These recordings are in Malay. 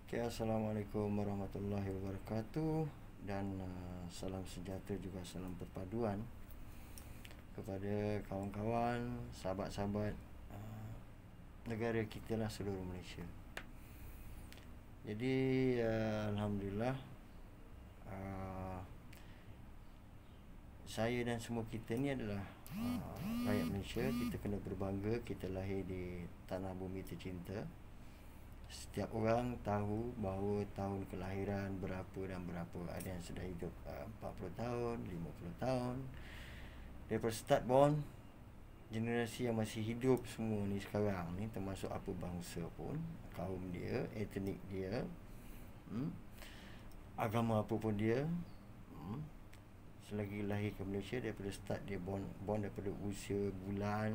Okay, Assalamualaikum warahmatullahi wabarakatuh. Dan salam sejahtera juga salam perpaduan kepada kawan-kawan, sahabat-sahabat negara kita lah, seluruh Malaysia. Jadi Alhamdulillah, saya dan semua kita ni adalah rakyat Malaysia. Kita kena berbangga kita lahir di tanah bumi tercinta. Setiap orang tahu bahawa tahun kelahiran berapa dan berapa. Ada yang sudah hidup 40 tahun, 50 tahun. Daripada start born, generasi yang masih hidup semua ni sekarang ni, termasuk apa bangsa pun, kaum dia, etnik dia, agama apa pun dia, selagi lahir ke Malaysia, daripada start dia born daripada usia bulan,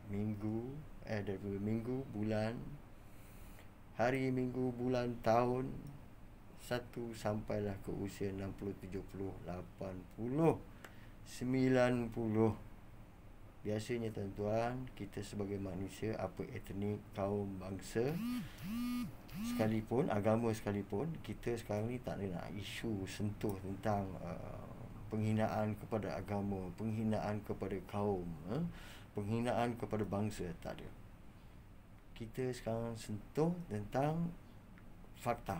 minggu, daripada minggu, bulan, hari, minggu, bulan, tahun, satu sampailah ke usia 60, 70, 80, 90. Biasanya tuan-tuan, kita sebagai manusia, apa etnik, kaum, bangsa sekalipun, agama sekalipun, kita sekarang ni tak ada nak isu sentuh tentang penghinaan kepada agama, penghinaan kepada kaum, penghinaan kepada bangsa. Tak ada. Kita sekarang sentuh tentang fakta.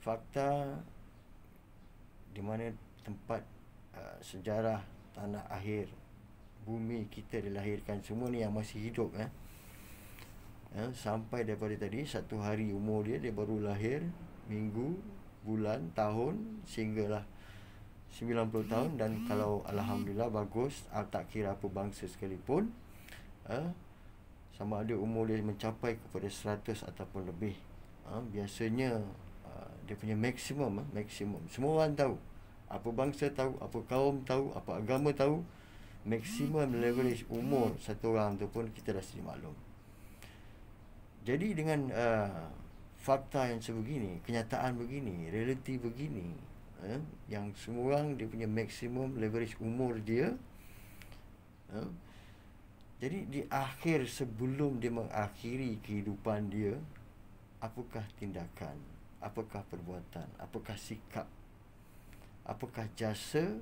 Fakta di mana tempat sejarah tanah akhir bumi kita dilahirkan semua ni yang masih hidup, sampai daripada tadi, satu hari umur dia baru lahir, minggu, bulan, tahun, sehinggalah 90 tahun. Dan kalau Alhamdulillah bagus, tak kira apa bangsa sekalipun, sama ada umur dia mencapai kepada 100 ataupun lebih, biasanya dia punya maksimum. Semua orang tahu, apa bangsa tahu, apa kaum tahu, apa agama tahu, maksimum leverage umur satu orang tu pun kita dah sedia maklum. Jadi dengan fakta yang sebegini, kenyataan begini, realiti begini, yang semua orang dia punya maksimum leverage umur dia, jadi di akhir, sebelum dia mengakhiri kehidupan dia, apakah tindakan, apakah perbuatan, apakah sikap, apakah jasa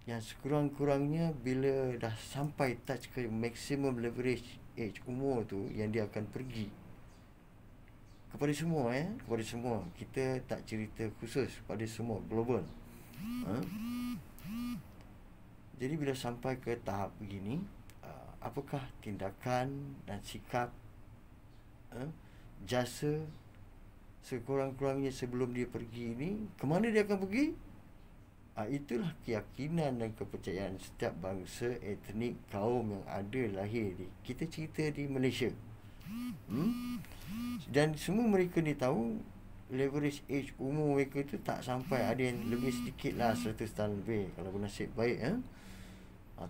yang sekurang-kurangnya bila dah sampai touch ke maximum leverage age umur tu, yang dia akan pergi kepada semua, kepada semua. Kita tak cerita khusus, pada semua, global. Jadi bila sampai ke tahap begini, apakah tindakan dan sikap, jasa sekurang-kurangnya sebelum dia pergi ni, ke mana dia akan pergi? Itulah keyakinan dan kepercayaan setiap bangsa, etnik, kaum yang ada lahir di, kita cerita di Malaysia. Dan semua mereka ni tahu leverage age umur mereka tu tak sampai, ada yang lebih sedikit lah, 100 tahun lebih kalau bernasib baik,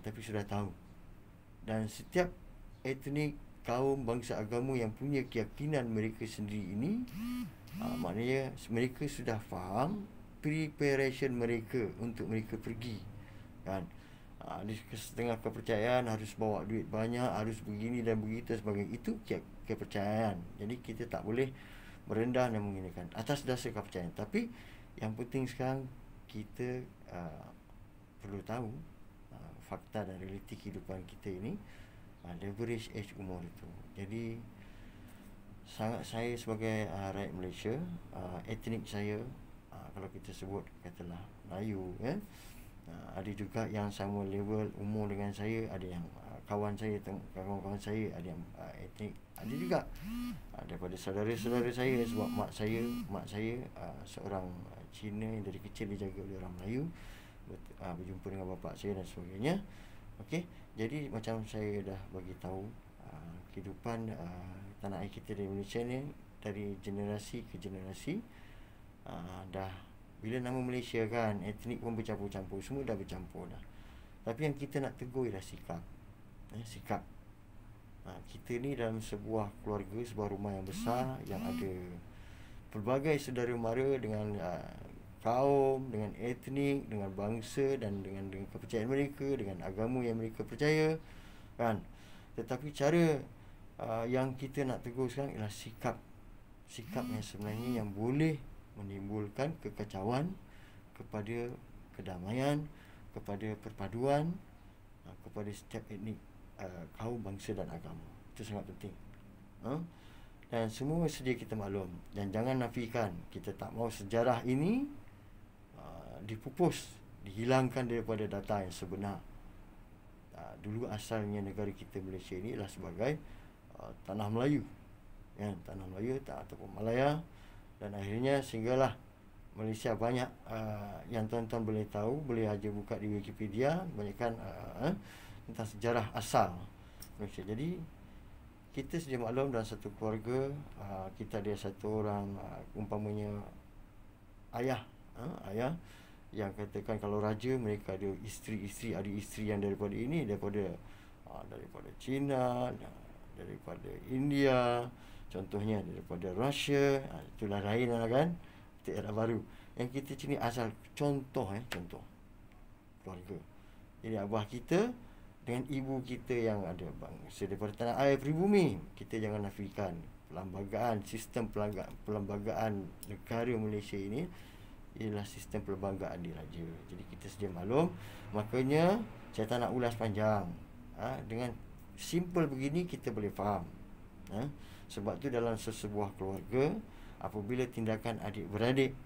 tapi sudah tahu. Dan setiap etnik, kaum, bangsa, agama yang punya keyakinan mereka sendiri ini, maknanya mereka sudah faham preparation mereka untuk mereka pergi, kan. Di setengah kepercayaan harus bawa duit banyak, harus begini dan begitu sebagainya. Itu kepercayaan. Jadi kita tak boleh merendah dan menghinakan atas dasar kepercayaan. Tapi yang penting sekarang kita perlu tahu fakta dan realiti kehidupan kita ini, leverage age umur itu. Jadi sangat, saya sebagai rakyat Malaysia, etnik saya, kalau kita sebut katalah Melayu, ada juga yang sama level umur dengan saya, ada yang kawan kawan saya ada yang etnik, ada juga daripada saudara-saudara saya, sebab mak saya seorang Cina yang dari kecil dijaga oleh orang Melayu, berjumpa dengan bapa saya dan sebagainya. Okey, jadi macam saya dah bagi tahu, kehidupan tanah air kita di Malaysia ni dari generasi ke generasi, dah, bila nama Malaysia kan, etnik pun bercampur-campur, semua dah bercampur dah. Tapi yang kita nak tegur ialah sikap. Sikap. Kita ni dalam sebuah keluarga, sebuah rumah yang besar, yang ada pelbagai saudara mara dengan kaum, dengan etnik, dengan bangsa dan dengan kepercayaan mereka, dengan agama yang mereka percaya, kan. Tetapi cara yang kita nak tegur sekarang ialah sikap sikap yang sebenarnya yang boleh menimbulkan kekacauan kepada kedamaian, kepada perpaduan, kepada setiap etnik, kaum, bangsa dan agama. Itu sangat penting. Dan semua sedia kita maklum, dan jangan nafikan kita tak mahu sejarah ini dipupus, dihilangkan daripada data yang sebenar. Dulu asalnya negara kita Malaysia ini adalah sebagai tanah Melayu, ya, tanah Melayu ataupun Malaya, dan akhirnya sehinggalah Malaysia banyak yang tuan-tuan boleh tahu, boleh aja buka di Wikipedia, banyakkan tentang sejarah asal Malaysia. Jadi kita sedia maklum dalam satu keluarga, kita ada satu orang umpamanya ayah yang katakan kalau raja, mereka ada isteri-isteri, adik isteri yang daripada ini, daripada China, daripada India, contohnya daripada Russia, itulah lain lah kan, itu era baru. Yang kita sini asal contoh keluarga. Jadi abah kita dengan ibu kita yang ada bangsa daripada tanah air pribumi, kita jangan nafikan perlembagaan, sistem perlembagaan negara Malaysia ini ialah sistem perlembagaan diraja. Jadi kita sedia maklum. Makanya saya tak nak ulas panjang. Dengan simple begini kita boleh faham. Sebab tu dalam sesebuah keluarga, apabila tindakan adik-beradik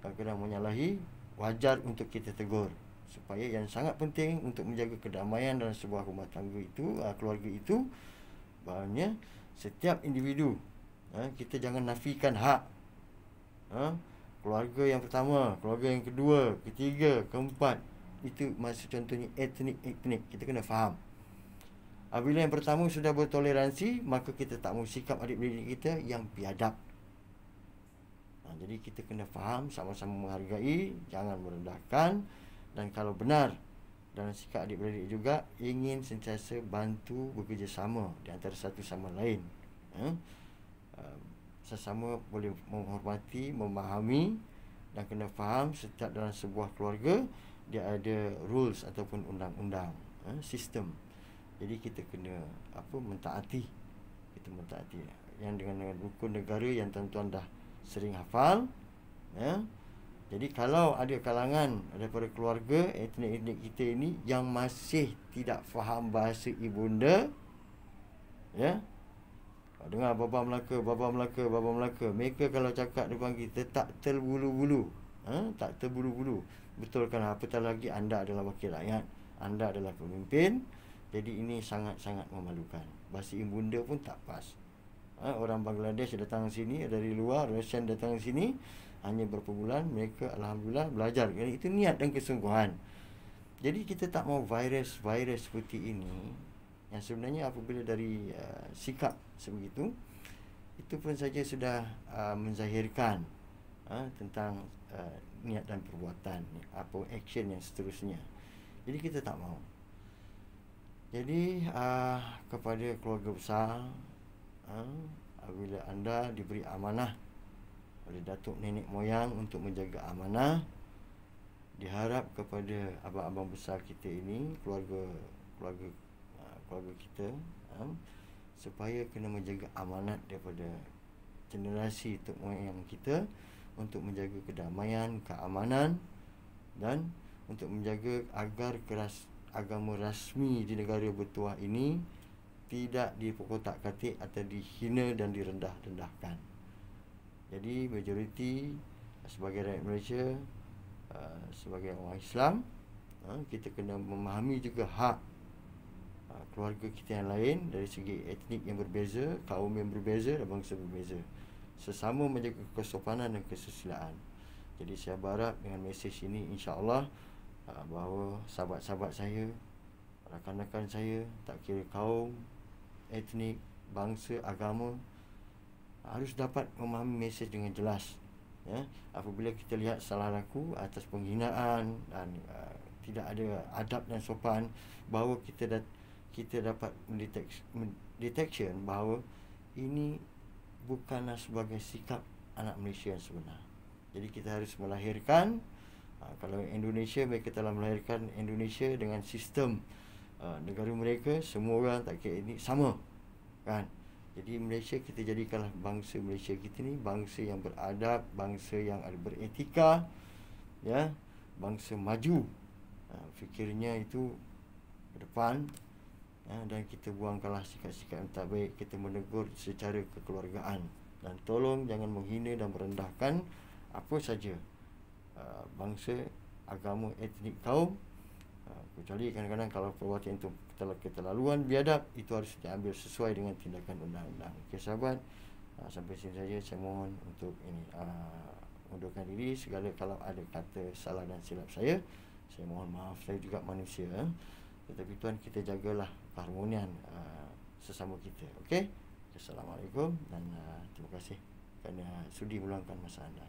kadang-kadang menyalahi, wajar untuk kita tegur. Supaya yang sangat penting untuk menjaga kedamaian dalam sebuah rumah tangga itu, keluarga itu, bahawa setiap individu, kita jangan nafikan hak. Keluarga yang pertama, keluarga yang kedua, ketiga, keempat, itu maksud contohnya etnik, kita kena faham. Apabila yang pertama sudah bertoleransi, maka kita tak mahu sikap adik-beradik kita yang biadab. Jadi kita kena faham, sama-sama menghargai, jangan merendahkan. Dan kalau benar dalam sikap adik-beradik juga, ingin sentiasa bantu bekerjasama di antara satu sama lain. Sesama boleh menghormati, memahami, dan kena faham setiap dalam sebuah keluarga dia ada rules ataupun undang-undang, sistem. Jadi kita kena mentaati. Kita mentaati yang dengan rukun negara yang tuan-tuan dah sering hafal, Jadi kalau ada kalangan daripada keluarga etnik-etnik kita ini yang masih tidak faham bahasa ibunda, dengar Baba Melaka, mereka kalau cakap depan kita tak terbulu-bulu. Tak terbulu-bulu. Betulkan apatah lagi anda adalah wakil rakyat, anda adalah pemimpin. Jadi ini sangat-sangat memalukan. Bahasa ibunda pun tak pas. Orang Bangladesh datang sini, dari luar, Russian datang sini, hanya berapa bulan, mereka alhamdulillah belajar. Jadi itu niat dan kesungguhan. Jadi kita tak mahu virus seperti ini, yang sebenarnya apabila dari sikap sebegitu, itu pun saja sudah menzahirkan tentang niat dan perbuatan, apa action yang seterusnya. Jadi kita tak mahu. Jadi kepada keluarga besar, apabila anda diberi amanah oleh datuk nenek moyang untuk menjaga amanah, diharap kepada abang-abang besar kita ini, keluarga kita, supaya kena menjaga amanat daripada generasi tok moyang kita untuk menjaga kedamaian, keamanan, dan untuk menjaga agar agama rasmi di negara bertuah ini tidak dipokotak-katik atau dihina dan direndah-rendahkan. Jadi majoriti sebagai rakyat Malaysia, sebagai orang Islam, kita kena memahami juga hak keluarga kita yang lain dari segi etnik yang berbeza, kaum yang berbeza dan bangsa berbeza. Sesama menjaga kesopanan dan kesusilaan. Jadi saya berharap dengan mesej ini, insya-Allah, bahawa sahabat-sahabat saya, rakan-rakan saya, tak kira kaum, etnik, bangsa, agama, harus dapat memahami mesej dengan jelas. Apabila kita lihat salah laku atas penghinaan dan tidak ada adab dan sopan, bahawa kita dapat mendetection bahawa ini bukanlah sebagai sikap anak Malaysia yang sebenar. Jadi kita harus melahirkan, kalau Indonesia, mereka telah melahirkan Indonesia dengan sistem negara mereka, semua orang tak kira ini sama, kan? Jadi Malaysia, kita jadikanlah bangsa Malaysia kita ni bangsa yang beradab, bangsa yang ada beretika, ya, bangsa maju. Fikirnya itu ke depan, dan kita buangkanlah sikap-sikap yang tak baik. Kita menegur secara kekeluargaan, dan tolong jangan menghina dan merendahkan apa saja bangsa, agama, etnik, kaum. Kecuali kadang-kadang kalau perbuatan itu keterlaluan, biadab, itu harus diambil sesuai dengan tindakan undang-undang. Okey sahabat, sampai sini saja saya mohon untuk ini undurkan diri. Segala kalau ada kata salah dan silap saya mohon maaf. Saya juga manusia, tetapi Tuhan, kita jagalah keharmonian sesama kita. Okey. Assalamualaikum, dan terima kasih kerana sudi meluangkan masa anda.